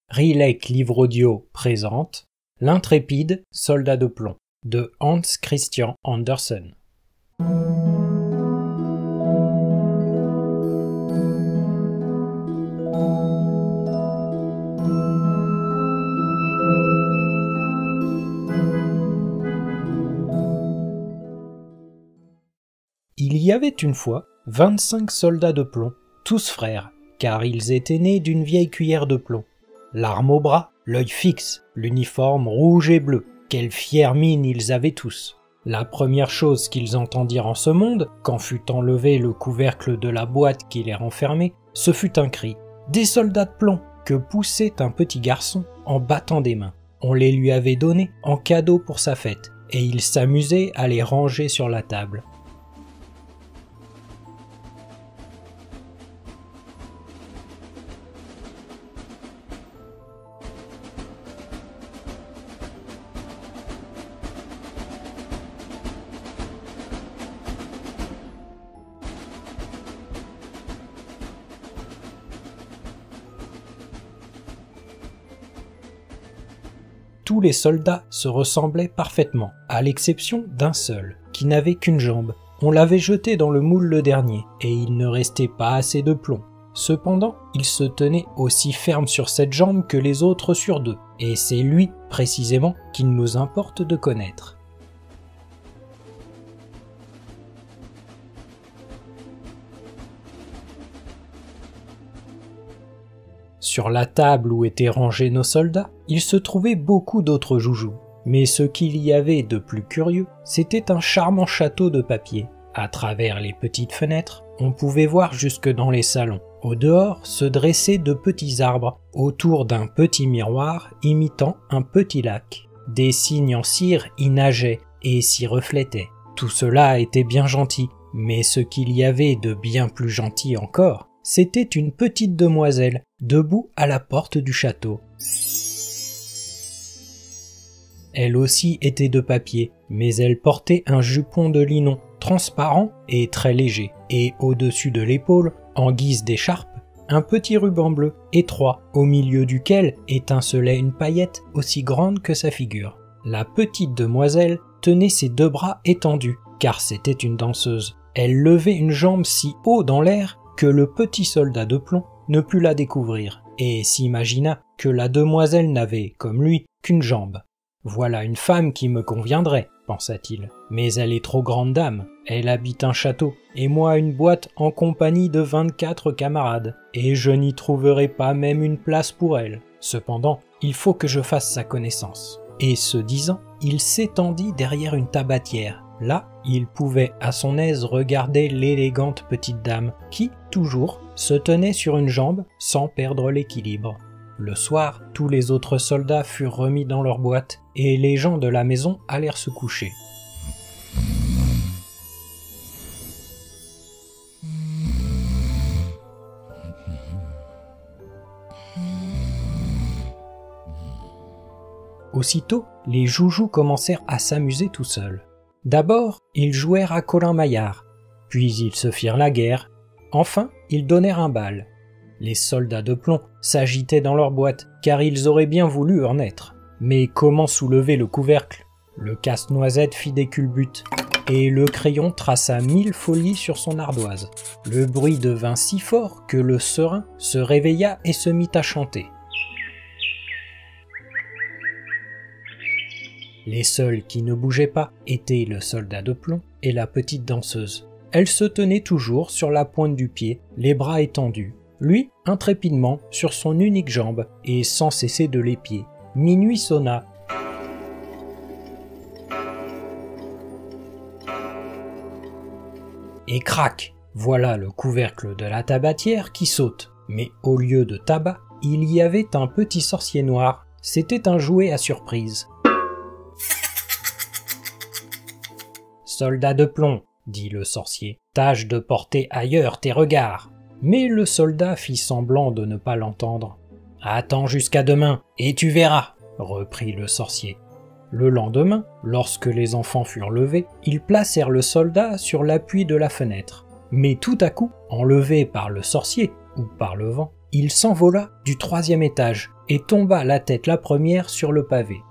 Rilek Livre Audio présente L'intrépide soldat de plomb de Hans Christian Andersen. Il y avait une fois 25 soldats de plomb, tous frères, car ils étaient nés d'une vieille cuillère de plomb. L'arme au bras, l'œil fixe, l'uniforme rouge et bleu, quelle fière mine ils avaient tous. La première chose qu'ils entendirent en ce monde, quand fut enlevé le couvercle de la boîte qui les renfermait, ce fut un cri « Des soldats de plomb !» que poussait un petit garçon en battant des mains. On les lui avait donnés en cadeau pour sa fête, et il s'amusait à les ranger sur la table. Tous les soldats se ressemblaient parfaitement, à l'exception d'un seul, qui n'avait qu'une jambe. On l'avait jeté dans le moule le dernier, et il ne restait pas assez de plomb. Cependant, il se tenait aussi ferme sur cette jambe que les autres sur deux, et c'est lui, précisément, qu'il nous importe de connaître. Sur la table où étaient rangés nos soldats, il se trouvait beaucoup d'autres joujoux. Mais ce qu'il y avait de plus curieux, c'était un charmant château de papier. À travers les petites fenêtres, on pouvait voir jusque dans les salons. Au dehors se dressaient de petits arbres, autour d'un petit miroir imitant un petit lac. Des cygnes en cire y nageaient et s'y reflétaient. Tout cela était bien gentil, mais ce qu'il y avait de bien plus gentil encore, c'était une petite demoiselle, debout à la porte du château. Elle aussi était de papier, mais elle portait un jupon de linon, transparent et très léger, et au-dessus de l'épaule, en guise d'écharpe, un petit ruban bleu, étroit, au milieu duquel étincelait une paillette aussi grande que sa figure. La petite demoiselle tenait ses deux bras étendus, car c'était une danseuse. Elle levait une jambe si haut dans l'air que le petit soldat de plomb ne put la découvrir, et s'imagina que la demoiselle n'avait, comme lui, qu'une jambe. « Voilà une femme qui me conviendrait, » pensa-t-il. « Mais elle est trop grande dame, elle habite un château, et moi une boîte en compagnie de 24 camarades, et je n'y trouverai pas même une place pour elle. Cependant, il faut que je fasse sa connaissance. » Et ce disant, il s'étendit derrière une tabatière. Là, il pouvait à son aise regarder l'élégante petite dame qui, toujours, se tenait sur une jambe sans perdre l'équilibre. Le soir, tous les autres soldats furent remis dans leur boîte et les gens de la maison allèrent se coucher. Aussitôt, les joujoux commencèrent à s'amuser tout seuls. D'abord, ils jouèrent à Colin-Maillard, puis ils se firent la guerre, enfin, ils donnèrent un bal. Les soldats de plomb s'agitaient dans leur boîte, car ils auraient bien voulu en être. Mais comment soulever le couvercle? Le casse-noisette fit des culbutes, et le crayon traça 1000 folies sur son ardoise. Le bruit devint si fort que le serin se réveilla et se mit à chanter. Les seuls qui ne bougeaient pas étaient le soldat de plomb et la petite danseuse. Elle se tenait toujours sur la pointe du pied, les bras étendus. Lui, intrépidement, sur son unique jambe, et sans cesser de l'épier. Minuit sonna. Et crac! Voilà le couvercle de la tabatière qui saute. Mais au lieu de tabac, il y avait un petit sorcier noir. C'était un jouet à surprise. « Soldat de plomb, » dit le sorcier, « tâche de porter ailleurs tes regards. » Mais le soldat fit semblant de ne pas l'entendre. « Attends jusqu'à demain, et tu verras, » reprit le sorcier. Le lendemain, lorsque les enfants furent levés, ils placèrent le soldat sur l'appui de la fenêtre. Mais tout à coup, enlevé par le sorcier, ou par le vent, il s'envola du 3e étage et tomba la tête la première sur le pavé.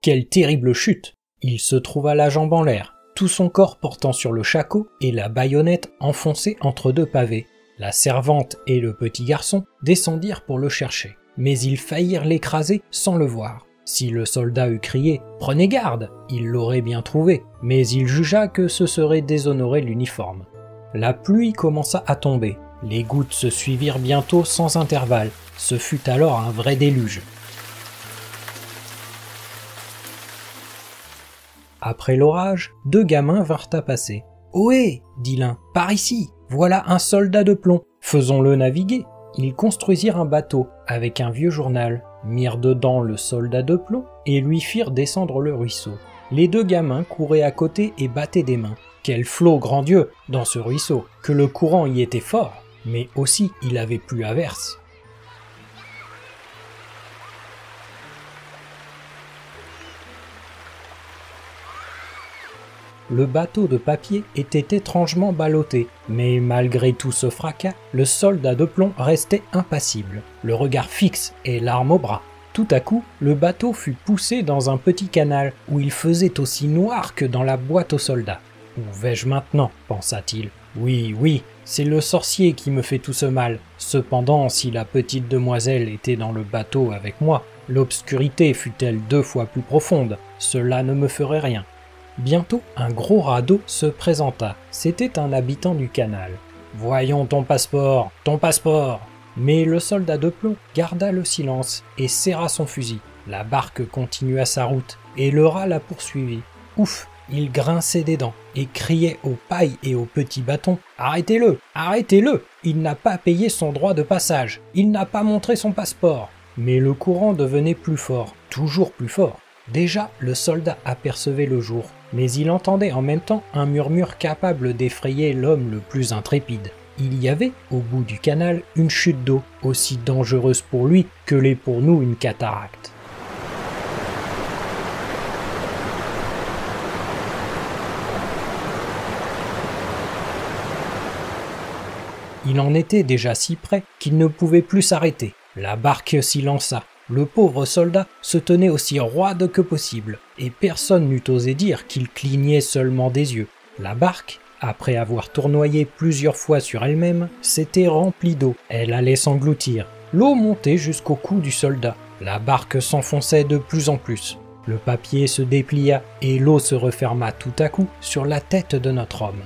Quelle terrible chute! Il se trouva la jambe en l'air, tout son corps portant sur le shako et la baïonnette enfoncée entre 2 pavés. La servante et le petit garçon descendirent pour le chercher, mais ils faillirent l'écraser sans le voir. Si le soldat eût crié « Prenez garde !» il l'aurait bien trouvé, mais il jugea que ce serait déshonorer l'uniforme. La pluie commença à tomber. Les gouttes se suivirent bientôt sans intervalle. Ce fut alors un vrai déluge. Après l'orage, 2 gamins vinrent à passer. « Ohé !» dit l'un. « Par ici ! Voilà un soldat de plomb. Faisons-le naviguer. » Ils construisirent un bateau avec un vieux journal, mirent dedans le soldat de plomb et lui firent descendre le ruisseau. Les 2 gamins couraient à côté et battaient des mains. Quel flot, grand Dieu, dans ce ruisseau, que le courant y était fort, mais aussi il avait plu à verse. Le bateau de papier était étrangement ballotté, mais malgré tout ce fracas, le soldat de plomb restait impassible, le regard fixe et l'arme au bras. Tout à coup, le bateau fut poussé dans un petit canal où il faisait aussi noir que dans la boîte aux soldats. « Où vais-je maintenant ?» pensa-t-il. « Oui, c'est le sorcier qui me fait tout ce mal. Cependant, si la petite demoiselle était dans le bateau avec moi, l'obscurité fût-elle 2 fois plus profonde, cela ne me ferait rien. » Bientôt, un gros radeau se présenta. C'était un habitant du canal. « Voyons ton passeport, ton passeport !» Mais le soldat de plomb garda le silence et serra son fusil. La barque continua sa route et le rat la poursuivit. Ouf! Il grinçait des dents et criait aux pailles et aux petits bâtons « Arrêtez-le! Arrêtez-le! Il n'a pas payé son droit de passage! Il n'a pas montré son passeport !» Mais le courant devenait plus fort, toujours plus fort. Déjà, le soldat apercevait le jour, mais il entendait en même temps un murmure capable d'effrayer l'homme le plus intrépide. Il y avait, au bout du canal, une chute d'eau, aussi dangereuse pour lui que l'est pour nous une cataracte. Il en était déjà si près qu'il ne pouvait plus s'arrêter. La barque s'y lança. Le pauvre soldat se tenait aussi roide que possible, et personne n'eût osé dire qu'il clignait seulement des yeux. La barque, après avoir tournoyé plusieurs fois sur elle-même, s'était remplie d'eau. Elle allait s'engloutir. L'eau montait jusqu'au cou du soldat. La barque s'enfonçait de plus en plus. Le papier se déplia et l'eau se referma tout à coup sur la tête de notre homme.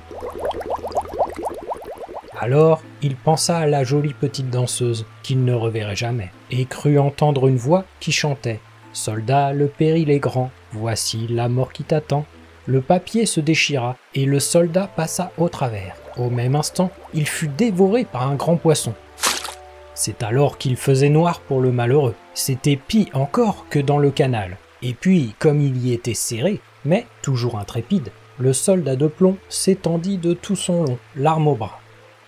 Alors, il pensa à la jolie petite danseuse qu'il ne reverrait jamais, et crut entendre une voix qui chantait « Soldat, le péril est grand, voici la mort qui t'attend ». Le papier se déchira, et le soldat passa au travers. Au même instant, il fut dévoré par un grand poisson. C'est alors qu'il faisait noir pour le malheureux. C'était pis encore que dans le canal. Et puis, comme il y était serré, mais toujours intrépide, le soldat de plomb s'étendit de tout son long, l'arme au bras.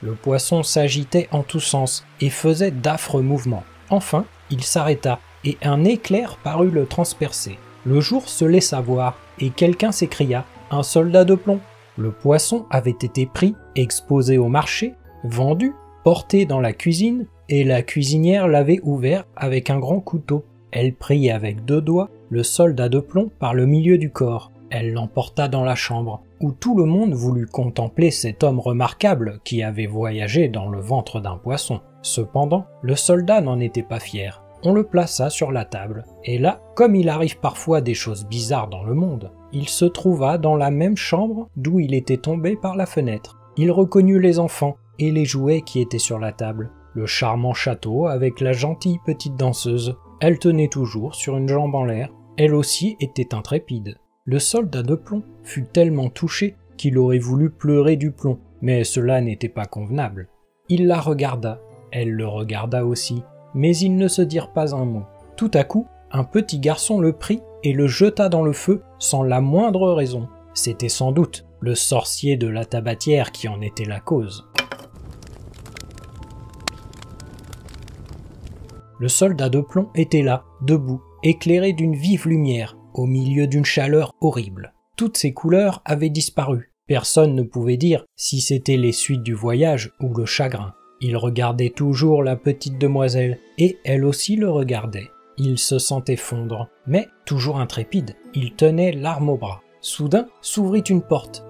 Le poisson s'agitait en tous sens et faisait d'affreux mouvements. Enfin, il s'arrêta et un éclair parut le transpercer. Le jour se laissa voir et quelqu'un s'écria « Un soldat de plomb !» Le poisson avait été pris, exposé au marché, vendu, porté dans la cuisine et la cuisinière l'avait ouvert avec un grand couteau. Elle prit avec 2 doigts le soldat de plomb par le milieu du corps. Elle l'emporta dans la chambre, où tout le monde voulut contempler cet homme remarquable qui avait voyagé dans le ventre d'un poisson. Cependant, le soldat n'en était pas fier. On le plaça sur la table, et là, comme il arrive parfois des choses bizarres dans le monde, il se trouva dans la même chambre d'où il était tombé par la fenêtre. Il reconnut les enfants et les jouets qui étaient sur la table. Le charmant château avec la gentille petite danseuse. Elle tenait toujours sur une jambe en l'air. Elle aussi était intrépide. Le soldat de plomb fut tellement touché qu'il aurait voulu pleurer du plomb, mais cela n'était pas convenable. Il la regarda, elle le regarda aussi, mais ils ne se dirent pas un mot. Tout à coup, un petit garçon le prit et le jeta dans le feu sans la moindre raison. C'était sans doute le sorcier de la tabatière qui en était la cause. Le soldat de plomb était là, debout, éclairé d'une vive lumière. au milieu d'une chaleur horrible. Toutes ces couleurs avaient disparu. Personne ne pouvait dire si c'était les suites du voyage ou le chagrin. Il regardait toujours la petite demoiselle, et elle aussi le regardait. Il se sentait fondre, mais toujours intrépide, il tenait l'arme au bras. Soudain s'ouvrit une porte.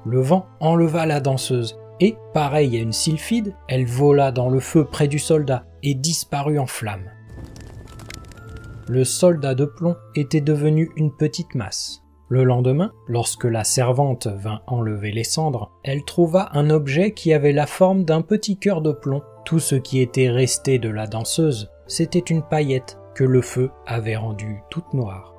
Le vent enleva la danseuse, et, pareille à une sylphide, elle vola dans le feu près du soldat et disparut en flammes. Le soldat de plomb était devenu une petite masse. Le lendemain, lorsque la servante vint enlever les cendres, elle trouva un objet qui avait la forme d'un petit cœur de plomb. Tout ce qui était resté de la danseuse, c'était une paillette que le feu avait rendue toute noire.